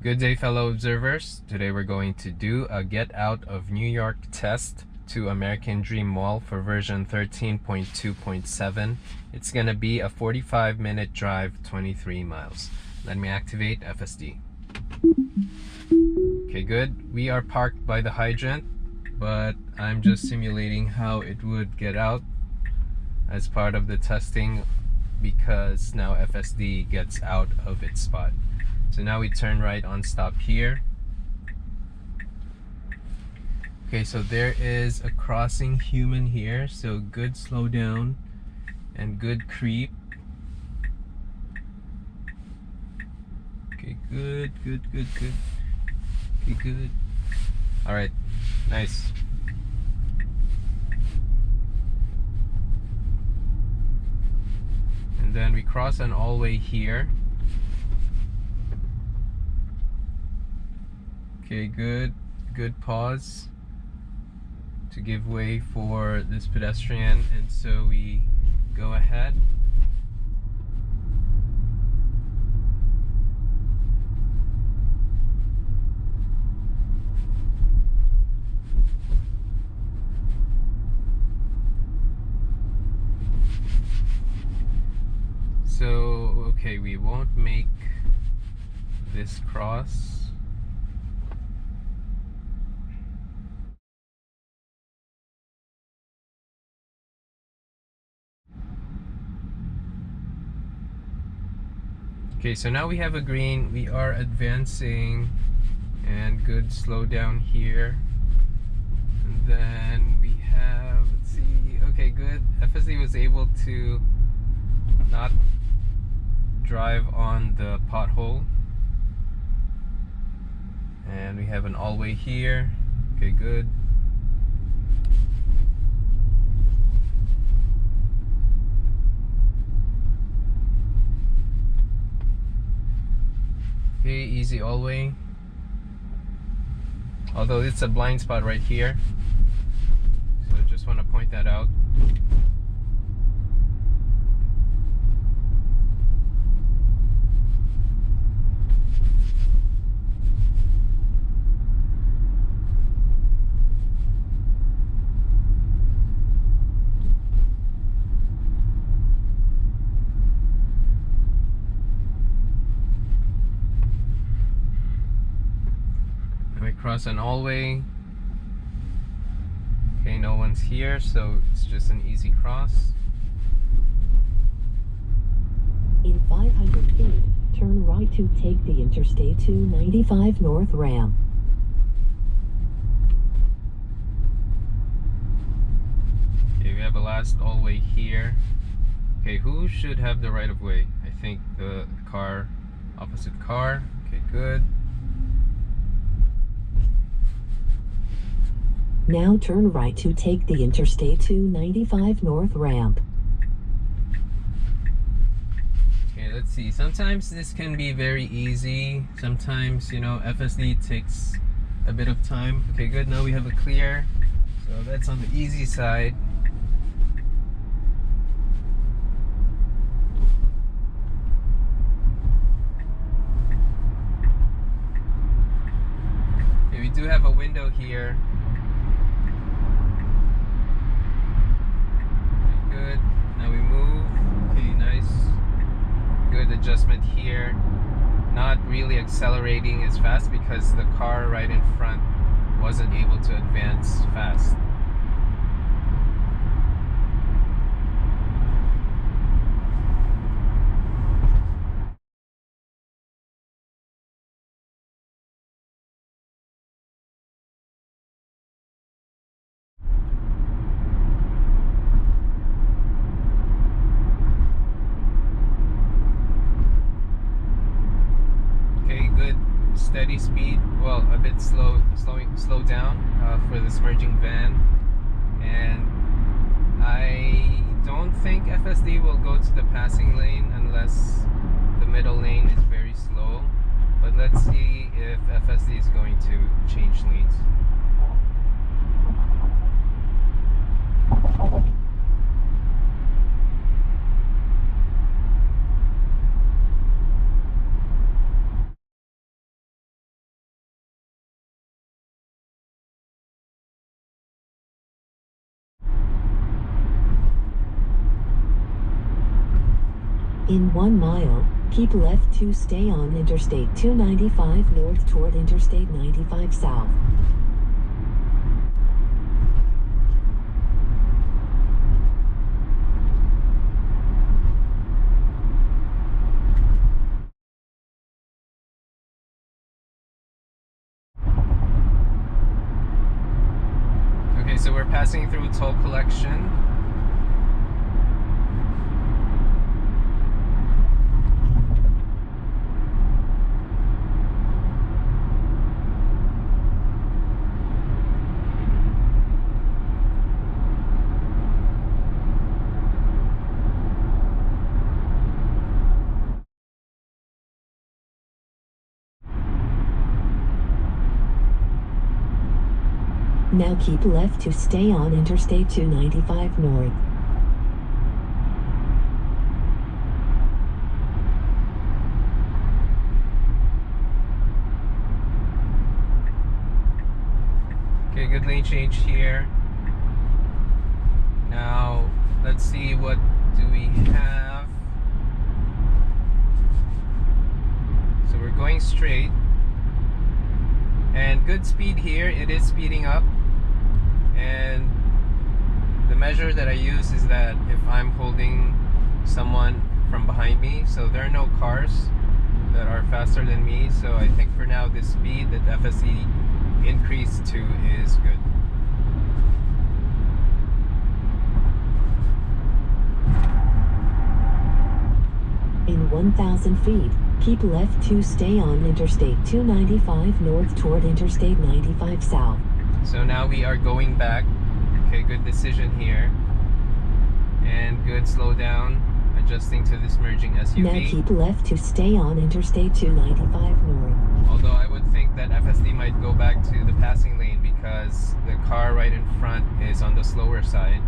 Good day, fellow observers. Today we're going to do a get out of New York test to American Dream Mall for version 13.2.7. It's going to be a 45-minute drive, 23 miles. Let me activate FSD. Okay, good. We are parked by the hydrant, but I'm just simulating how it would get out as part of the testing because now FSD gets out of its spot. So now we turn right on stop here. Okay, so there is a crossing human here, so good slow down and good creep. Okay, good. Okay, good. Alright, nice. And then we cross an all-way here. Okay, good pause to give way for this pedestrian, and so we go ahead. So, okay, we won't make this cross. Okay, so now we have a green, we are advancing, and good slow down here. And then we have, let's see, okay, good. FSD was able to not drive on the pothole. And we have an all-way here. Okay, good. Okay, easy all-way. Although it's a blind spot right here, so just want to point that out. Cross an all-way. Okay, no one's here, so it's just an easy cross. In 500 feet, turn right to take the Interstate 295 North ramp. Okay, we have a last all-way here. Okay, who should have the right of way? I think the car, opposite car. Okay, good. Now turn right to take the Interstate 295 North ramp. Okay, let's see. Sometimes this can be very easy. Sometimes, you know, FSD takes a bit of time. Okay, good. Now we have a clear. So that's on the easy side. Okay, we do have a window here. Good. Now we move. Okay, nice. Good adjustment here. Not really accelerating as fast because the car right in front wasn't able to advance fast. Steady speed, well, a bit slow down for this merging van, and I don't think FSD will go to the passing lane unless the middle lane is very slow, but let's see if FSD is going to change lanes. In 1 mile, keep left to stay on Interstate 295 north toward Interstate 95 south. Okay, so we're passing through toll collection. Now keep left to stay on Interstate 295 north. Okay, good lane change here. Now, let's see, what do we have? So we're going straight. And good speed here, it is speeding up. And the measure that I use is that if I'm holding someone from behind me, so there are no cars that are faster than me, so I think for now this speed that FSD increased to is good. In 1,000 feet, keep left to stay on Interstate 295 north toward Interstate 95 south. So now we are going back. Okay, good decision here. And good slow down, adjusting to this merging SUV. Now keep left to stay on Interstate 295 north. Although I would think that FSD might go back to the passing lane because the car right in front is on the slower side.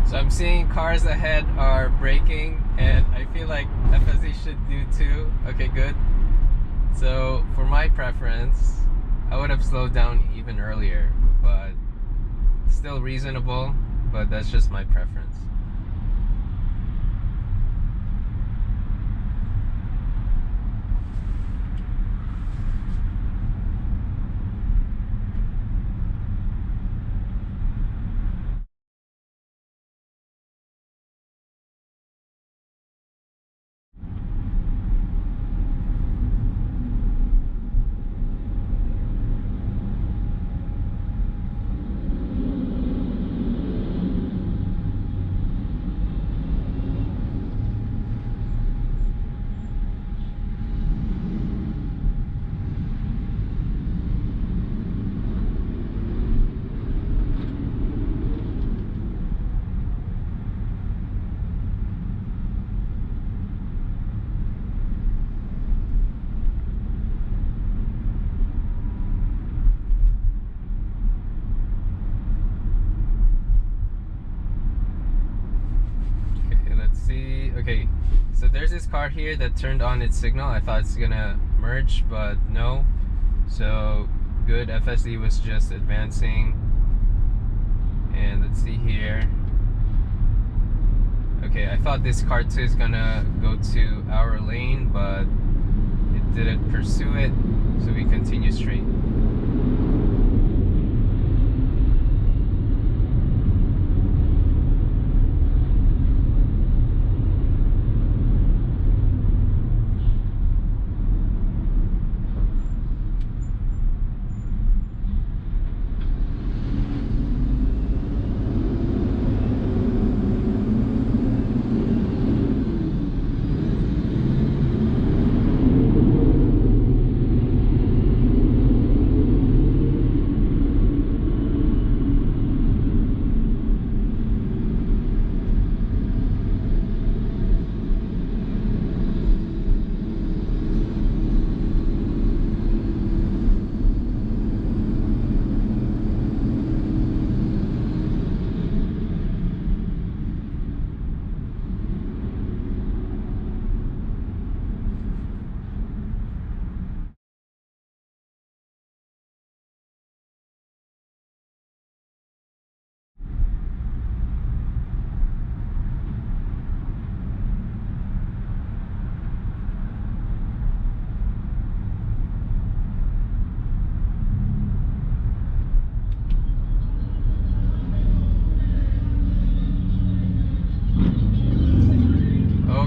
So I'm seeing cars ahead are braking, and I feel like FSD should do too. Okay, good. So for my preference, I would have slowed down even earlier, but still reasonable, but that's just my preference. Okay, so there's this car here that turned on its signal. I thought it's gonna merge, but no. So good, FSD was just advancing. And let's see here. Okay, I thought this car too is gonna go to our lane, but it didn't pursue it, so we continue straight.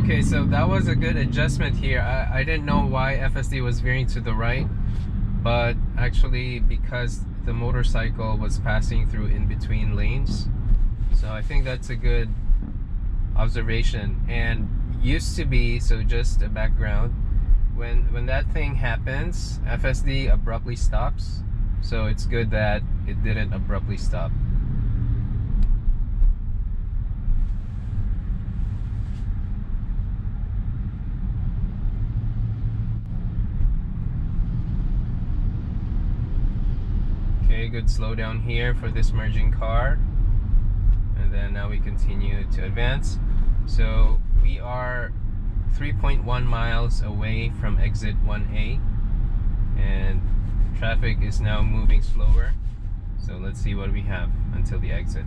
Okay, so that was a good adjustment here. I didn't know why FSD was veering to the right, but actually because the motorcycle was passing through in between lanes. So I think that's a good observation. And used to be, so just a background, when that thing happens, FSD abruptly stops. So it's good that it didn't abruptly stop. Okay, good slowdown here for this merging car. And then now we continue to advance. So we are 3.1 miles away from exit 1A, and traffic is now moving slower. So let's see what we have until the exit.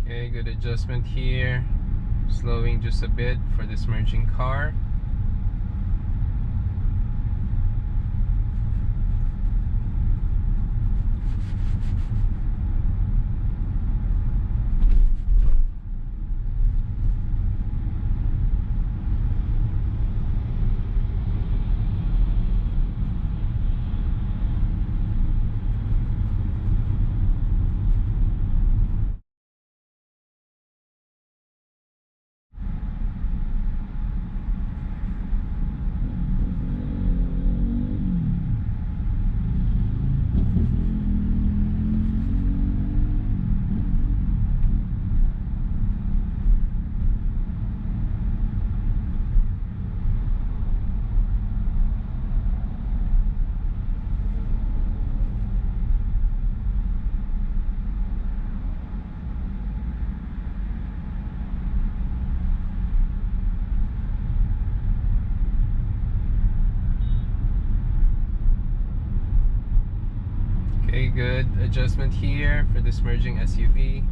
Okay, good adjustment here. Slowing just a bit for this merging car. Okay, good adjustment here for this merging SUV.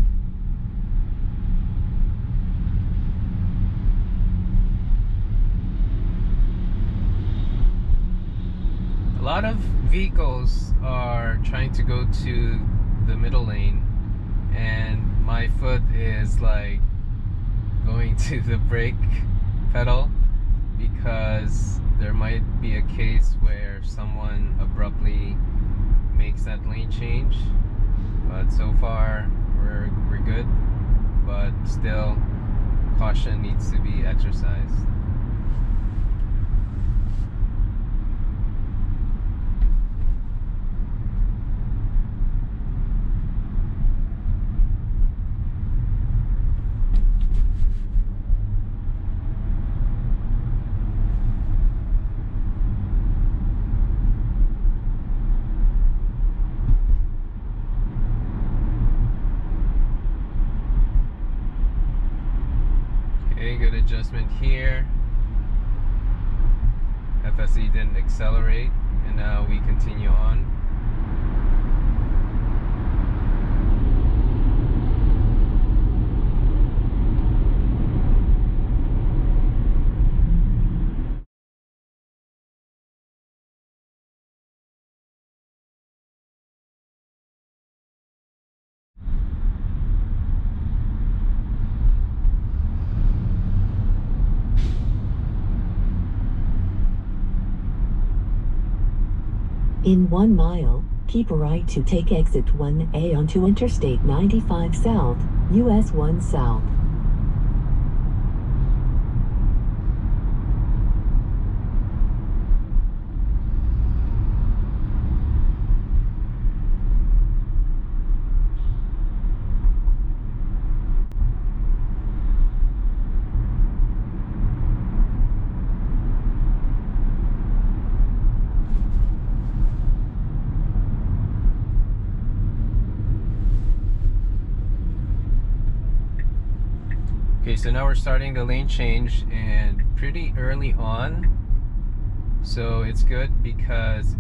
A lot of vehicles are trying to go to the middle lane, and my foot is like going to the brake pedal because there might be a case where someone abruptly makes that lane change. But so far we're good, but still caution needs to be exercised. Good adjustment here. FSD didn't accelerate, and now we continue on. In 1 mile, keep right to take exit 1A onto Interstate 95 South, US 1 South. Okay, so now we're starting the lane change, and pretty early on So it's good because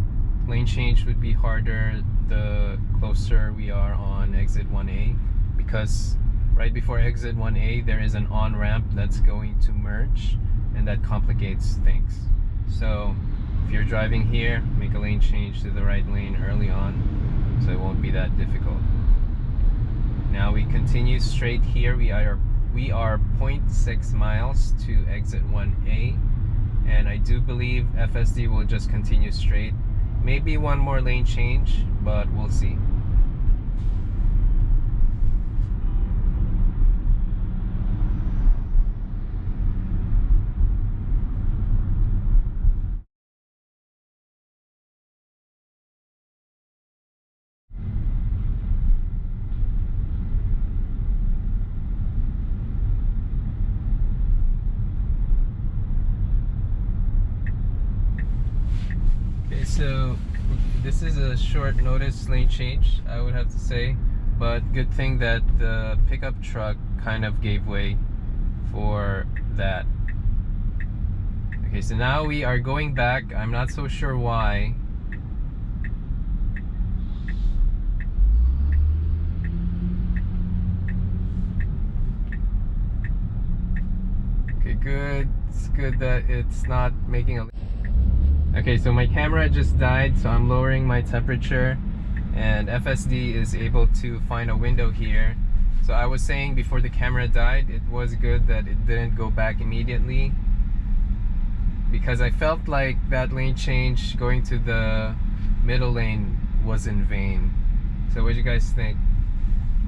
lane change would be harder the closer we are on exit 1A, because right before exit 1A there is an on-ramp that's going to merge, and that complicates things. So if you're driving here, make a lane change to the right lane early on, so it won't be that difficult. Now we continue straight here. We are 0.6 miles to exit 1A, and I do believe FSD will just continue straight. Maybe one more lane change, but we'll see. Okay, so this is a short notice lane change, I would have to say, but good thing that the pickup truck kind of gave way for that. Okay, so now we are going back. I'm not so sure why. Okay, good. It's good that it's not making a... Okay, so my camera just died, so I'm lowering my temperature, and FSD is able to find a window here. So I was saying before the camera died, it was good that it didn't go back immediately, because I felt like that lane change going to the middle lane was in vain. So what do you guys think?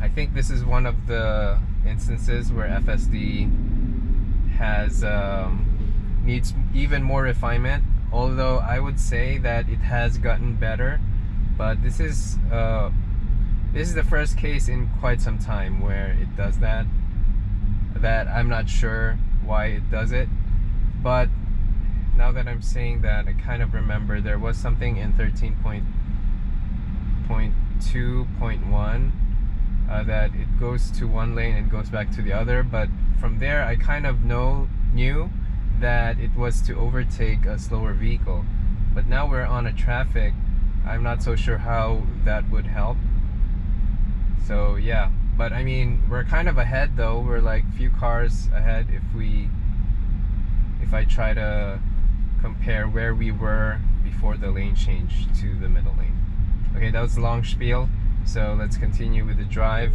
I think this is one of the instances where FSD has needs even more refinement. Although I would say that it has gotten better, but this is the first case in quite some time where it does that. I'm not sure why it does it, but now that I'm saying that, I kind of remember there was something in 13.2.1 that it goes to one lane and goes back to the other, but from there I kind of knew that it was to overtake a slower vehicle. But now we're on a traffic, I'm not so sure how that would help. So yeah, but I mean, we're kind of ahead though. We're like few cars ahead if I try to compare where we were before the lane change to the middle lane. Okay, that was a long spiel, so let's continue with the drive.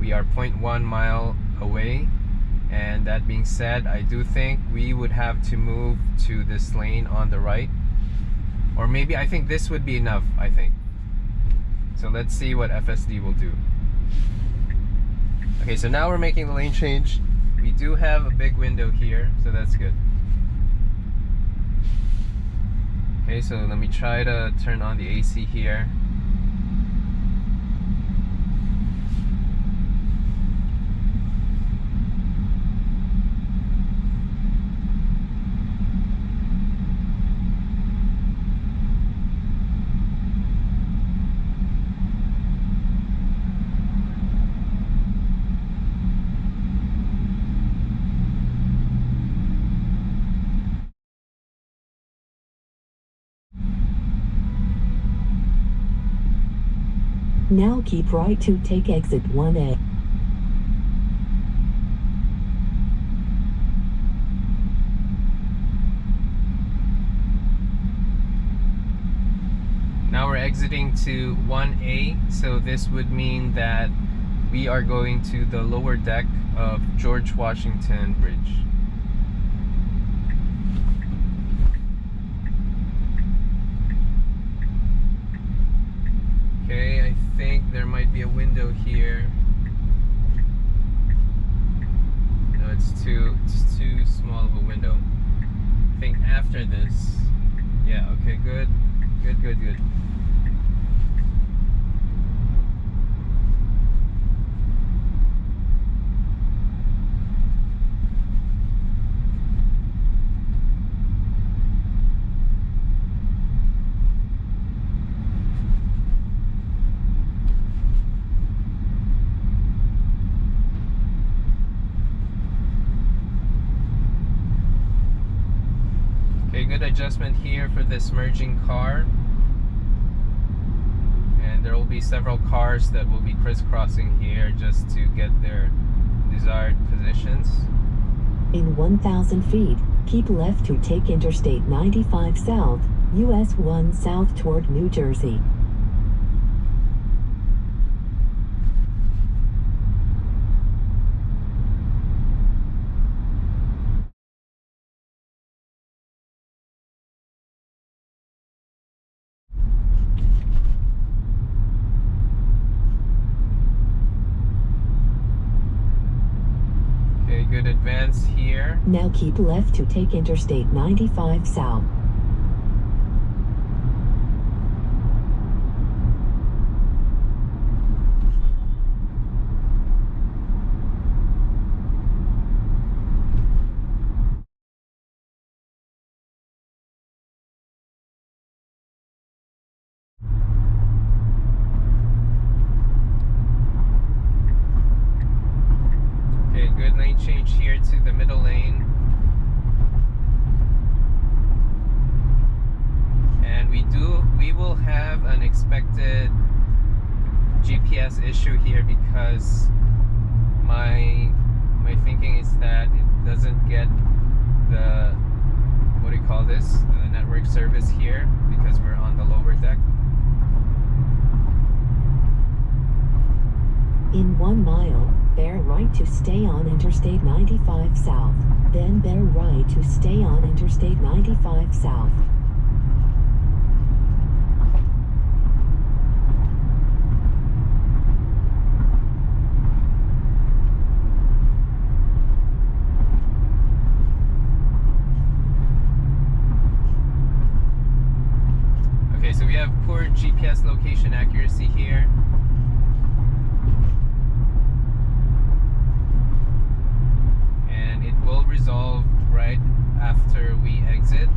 We are 0.1 mile away. And that being said, I do think we would have to move to this lane on the right, or maybe I think this would be enough, I think. So let's see what FSD will do. Okay, so now we're making the lane change. We do have a big window here, so that's good. Okay, so let me try to turn on the AC here. Now keep right to take exit 1A. Now we're exiting to 1A, so this would mean that we are going to the lower deck of George Washington Bridge. Okay, I think there might be a window here. No, it's too small of a window. I think after this. Yeah, okay, good. Good. adjustment here for this merging car, and there will be several cars that will be crisscrossing here just to get their desired positions. In 1,000 feet, keep left to take Interstate 95 South, US 1 South toward New Jersey. Okay, good advance here. Now keep left to take Interstate 95 South. Okay, good lane change here to the middle lane. And we will have an expected GPS issue here because my thinking is that it doesn't get the, what do you call this, the network service here because we're on the lower deck. In 1 mile, bear right to stay on Interstate 95 South, then bear right to stay on Interstate 95 South. Okay, so we have poor GPS location accuracy here. And it will resolve right after we exit.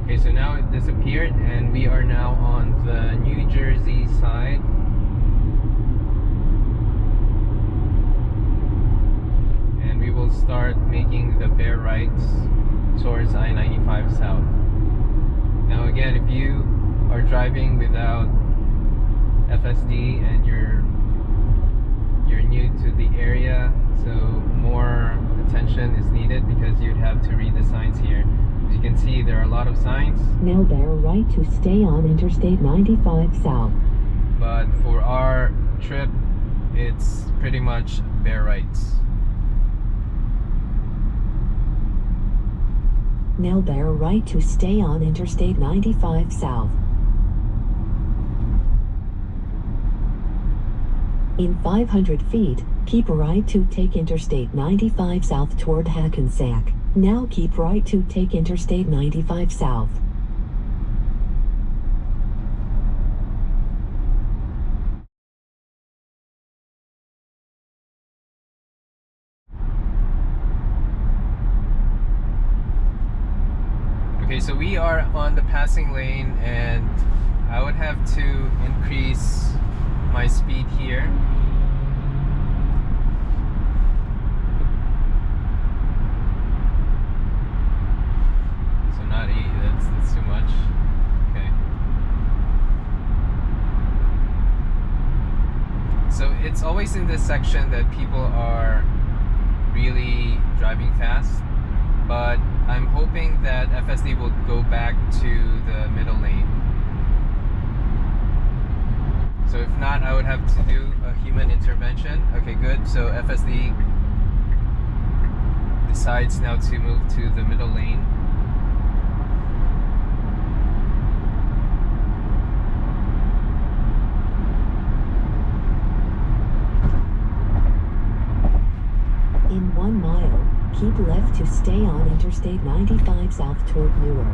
Okay, so now it disappeared and we are now on the New Jersey side. And we will start making the bear rights towards I-95 South. Now again, if you are driving without FSD and you're new to the area, so more attention is needed because you'd have to read the signs here. As you can see, there are a lot of signs. Now bear right to stay on Interstate 95 South. But for our trip, it's pretty much bear rights. Now bear right to stay on Interstate 95 South. In 500 feet, keep right to take Interstate 95 South toward Hackensack. Now keep right to take Interstate 95 South. Okay, so we are on the passing lane and I would have to increase my speed here. So not 8, that's too much. Okay. So it's always in this section that people are really driving fast, but I'm hoping that FSD will go back to the middle lane. So if not, I would have to do a human intervention. Okay, good. So FSD decides now to move to the middle lane. In 1 mile, keep left to stay on Interstate 95 South toward Newark.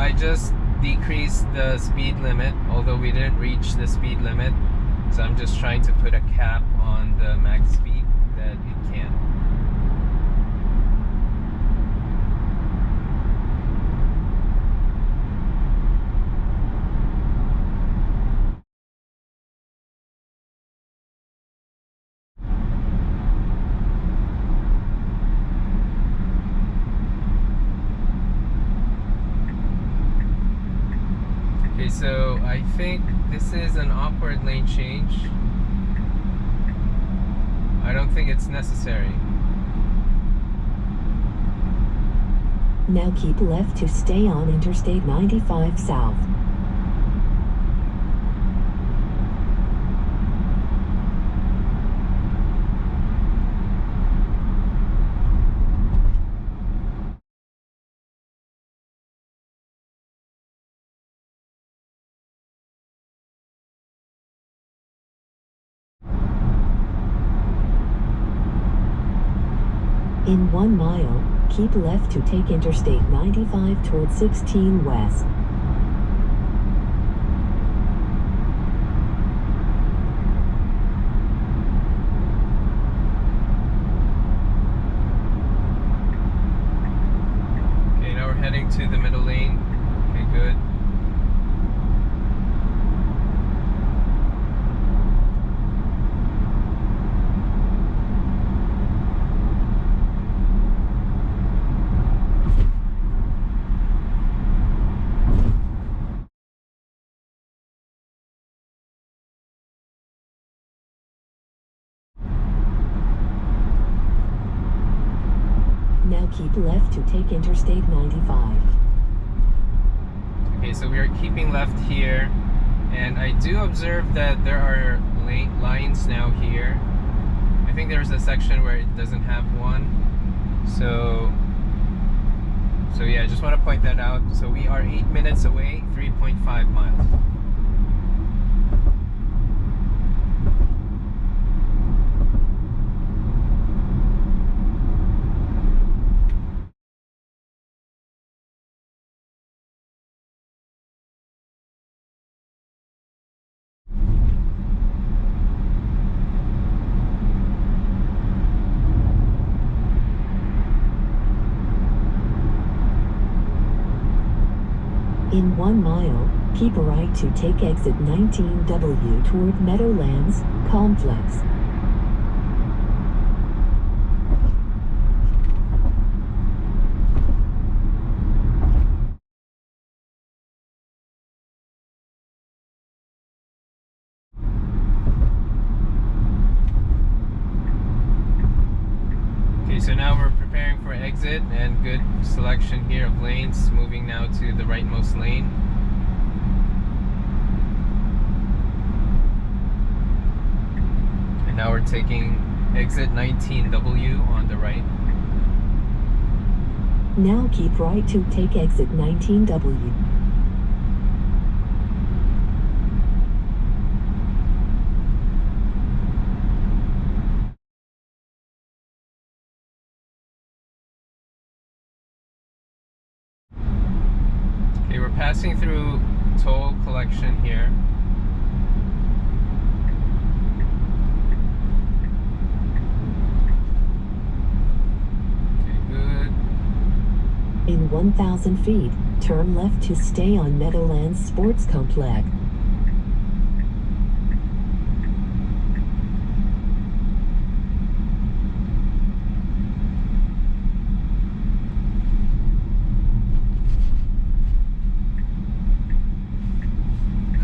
I just decreased the speed limit, although we didn't reach the speed limit. So I'm just trying to put a cap on the max speed that it can. Okay, so I think this is an awkward lane change. I don't think it's necessary. Now keep left to stay on Interstate 95 South. In 1 mile, keep left to take Interstate 95 toward 16 West. Okay, now we're heading to the middle lane. Okay, good. Now keep left to take Interstate 95. Okay, so we are keeping left here, and I do observe that there are lines now here. I think there's a section where it doesn't have one. So yeah, I just want to point that out. So we are 8 minutes away, 3.5 miles. In 1 mile, keep right to take exit 19W toward Meadowlands Complex. Okay, so now we're preparing for exit, and good selection here of lanes, moving now to the rightmost lane. And now we're taking exit 19W on the right. Now keep right to take exit 19W. Okay, we're passing through toll collection here. Okay, good. In 1,000 feet, turn left to stay on Meadowlands Sports Complex.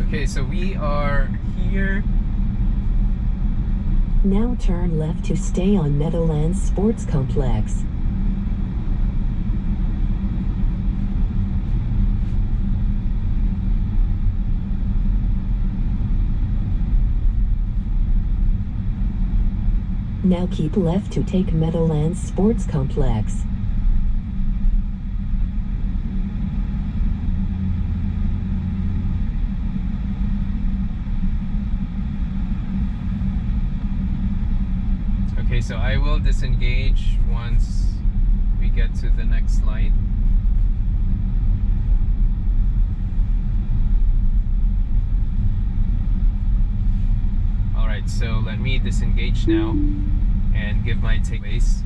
Okay, so we are here. Now turn left to stay on Meadowlands Sports Complex. Now keep left to take Meadowlands Sports Complex. Okay, so I will disengage once we get to the next light. So let me disengage now and give my takeaways.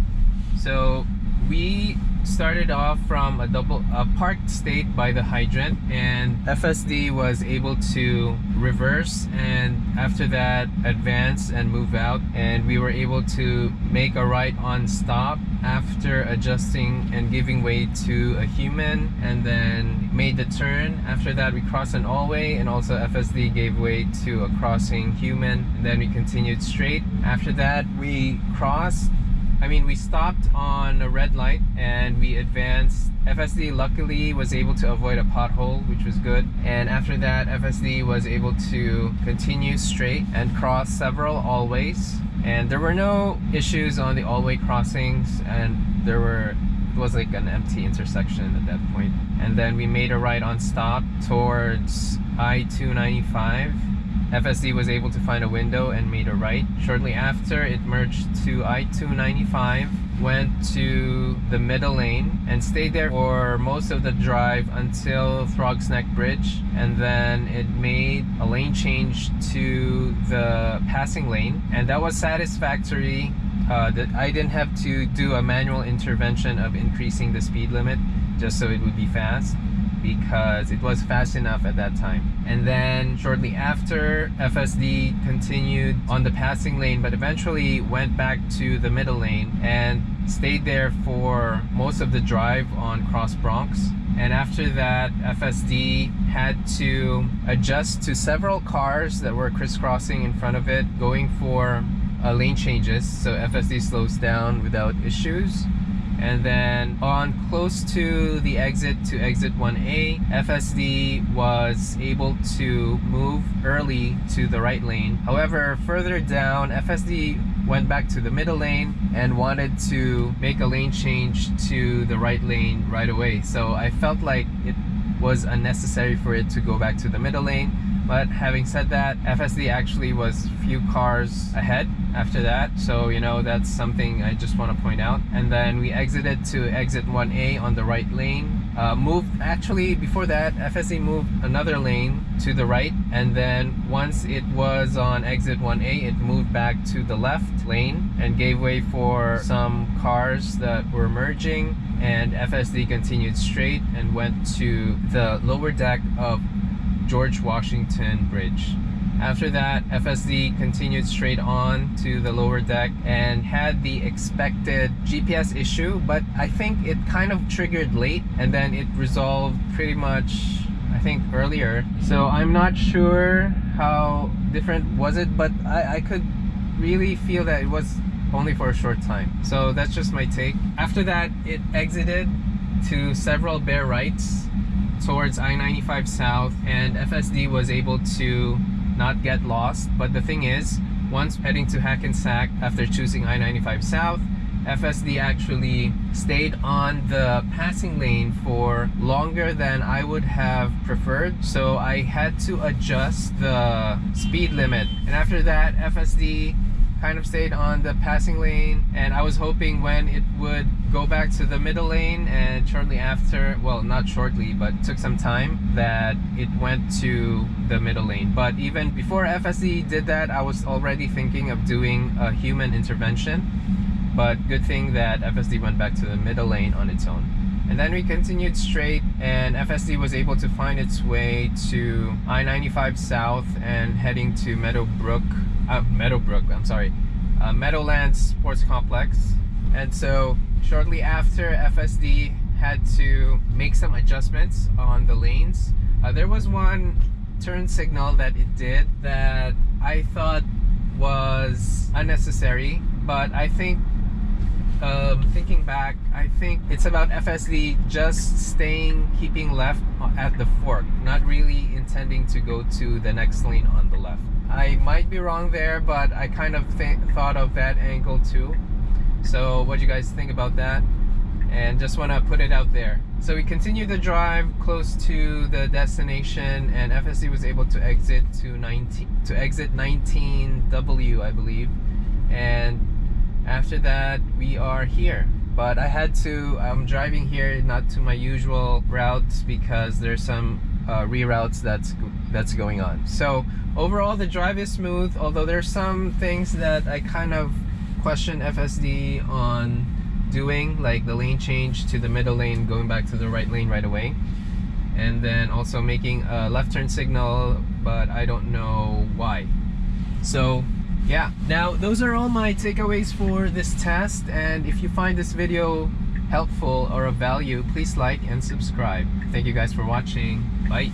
So we started off from a parked state by the hydrant, and FSD was able to reverse and after that advance and move out, and we were able to make a right on stop after adjusting and giving way to a human, and then made the turn. After that we crossed an all-way, and also FSD gave way to a crossing human, and then we continued straight. After that we stopped on a red light and we advanced. FSD luckily was able to avoid a pothole, which was good. And after that, FSD was able to continue straight and cross several all-ways. And there were no issues on the all-way crossings, and it was like an empty intersection at that point. And then we made a right on stop towards I-95. FSD was able to find a window and made a right. Shortly after, it merged to I-295, went to the middle lane and stayed there for most of the drive until Frog's Neck Bridge, and then it made a lane change to the passing lane, and that was satisfactory. That I didn't have to do a manual intervention of increasing the speed limit just so it would be fast, because it was fast enough at that time. And then shortly after, FSD continued on the passing lane, but eventually went back to the middle lane and stayed there for most of the drive on Cross Bronx. And after that, FSD had to adjust to several cars that were crisscrossing in front of it, going for lane changes, so FSD slows down without issues. And then on close to the exit 1A, FSD was able to move early to the right lane. However, further down, FSD went back to the middle lane and wanted to make a lane change to the right lane right away. So I felt like it was unnecessary for it to go back to the middle lane. But having said that, FSD actually was a few cars ahead after that, so that's something I just want to point out. And then we exited to exit 1A on the right lane. Before that, FSD moved another lane to the right, and then once it was on exit 1A, it moved back to the left lane and gave way for some cars that were merging, and FSD continued straight and went to the lower deck of George Washington Bridge. After that, FSD continued straight on to the lower deck and had the expected GPS issue, but I think it kind of triggered late and then it resolved pretty much, I think, earlier. So I'm not sure how different was it, but I could really feel that it was only for a short time. So that's just my take. After that, it exited to several bare rights towards I-95 South, and FSD was able to not get lost. But the thing is, once heading to Hackensack after choosing I-95 South, FSD actually stayed on the passing lane for longer than I would have preferred, so I had to adjust the speed limit. And after that, FSD kind of stayed on the passing lane, and I was hoping when it would go back to the middle lane, and shortly after, well, not shortly, but took some time, that it went to the middle lane. But even before FSD did that, I was already thinking of doing a human intervention, but good thing that FSD went back to the middle lane on its own. And then we continued straight, and FSD was able to find its way to I-95 South and heading to Meadowlands Sports Complex. And so shortly after, FSD had to make some adjustments on the lanes. There was one turn signal that it did that I thought was unnecessary, but I think thinking back, I think it's about FSD just keeping left at the fork, not really intending to go to the next lane on the left. I might be wrong there, but I kind of thought of that angle too. So what do you guys think about that? And just want to put it out there. So we continued the drive close to the destination, and FSD was able to exit to exit 19W, I believe. And after that, we are here. But I'm driving here not to my usual routes because there's some reroutes that's going on. So overall, the drive is smooth, although there's some things that I kind of question FSD on doing, like the lane change to the middle lane, going back to the right lane right away, and then also making a left turn signal, but I don't know why. So yeah, now those are all my takeaways for this test, and if you find this video helpful or of value, please like and subscribe. Thank you guys for watching. Bye.